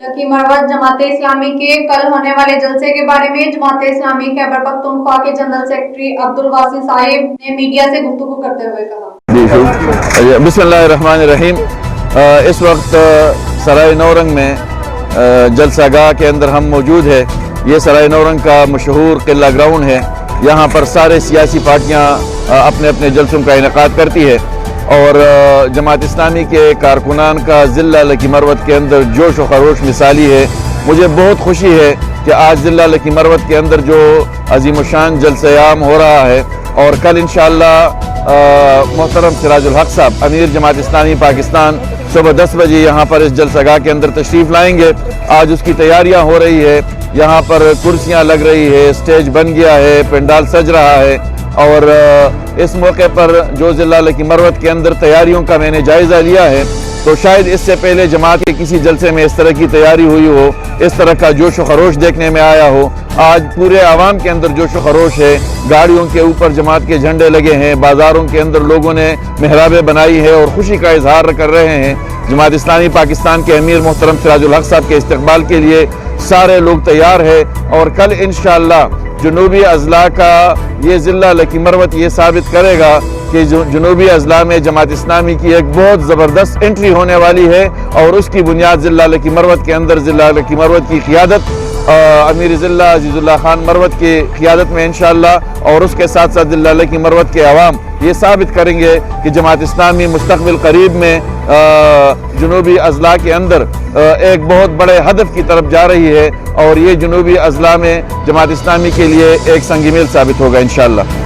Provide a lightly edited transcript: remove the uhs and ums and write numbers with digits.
Lucky Marwat Jamaat Islami के कल होने वाले जलसे के बारे में जमात इस्लामी खैबर पख्तूनख्वा के जनरल सेक्रेटरी अब्दुल वासी साहिब ने मीडिया से गुफ्तगू करते हुए कहा। बिस्मिल्लाहिर्रहमानिर्रहीम। इस वक्त सराय नौरंग में जलसागाह के अंदर हम मौजूद है। ये सराय नौरंग का मशहूर किला ग्राउंड है। यहाँ पर सारे सियासी पार्टियाँ अपने अपने जलसों का इनेकाद करती है और जमात इस्लामी के कारकुनान का ज़िला लकी मरवत के अंदर जोश व खरोश मिसाली है। मुझे बहुत खुशी है कि आज ज़िला लकी मरवत के अंदर जो अज़ीमुशान जलसे-ए-आम हो रहा है और कल इंशाअल्लाह मोहतरम सिराजुल हक साहब अमीर जमात इस्लामी पाकिस्तान सुबह 10 बजे यहाँ पर इस जलसागाह के अंदर तशरीफ़ लाएंगे। आज उसकी तैयारियाँ हो रही है। यहाँ पर कुर्सियाँ लग रही है, स्टेज बन गया है, पंडाल सज रहा है और इस मौके पर जो ज़िला लकी मरवत के अंदर तैयारियों का मैंने जायज़ा लिया है तो शायद इससे पहले जमात के किसी जलसे में इस तरह की तैयारी हुई हो, इस तरह का जोश व खरोश देखने में आया हो। आज पूरे आवाम के अंदर जोश व खरोश है। गाड़ियों के ऊपर जमात के झंडे लगे हैं, बाज़ारों के अंदर लोगों ने मेहराबें बनाई है और खुशी का इजहार कर रहे हैं। जमात इस्लामी पाकिस्तान के अमीर मोहतरम सिराजुल हक साहब के इस्तकबाल के लिए सारे लोग तैयार है और कल इंशाअल्लाह जनूबी अज़ला का ये ज़िला लकी मरवत ये साबित करेगा कि जनूबी अज़ला में जमात इस्लामी की एक बहुत ज़बरदस्त एंट्री होने वाली है और उसकी बुनियाद ज़िला लकी मरवत के अंदर ज़िला लकी मरवत की क़ियादत अमीर ज़िला अज़ीज़ुल्लाह खान मरवत की क़ियादत में इंशाअल्लाह और उसके साथ साथ ज़िला लकी मरवत के अवाम ये साबित करेंगे कि जमात इस्लामी मुस्तक़बिल करीब में जनूबी अज़ला के अंदर एक बहुत बड़े हदफ की तरफ जा रही है और ये जनूबी अज़ला में जमात इस्लामी के लिए एक संग मील साबित होगा इंशाअल्लाह।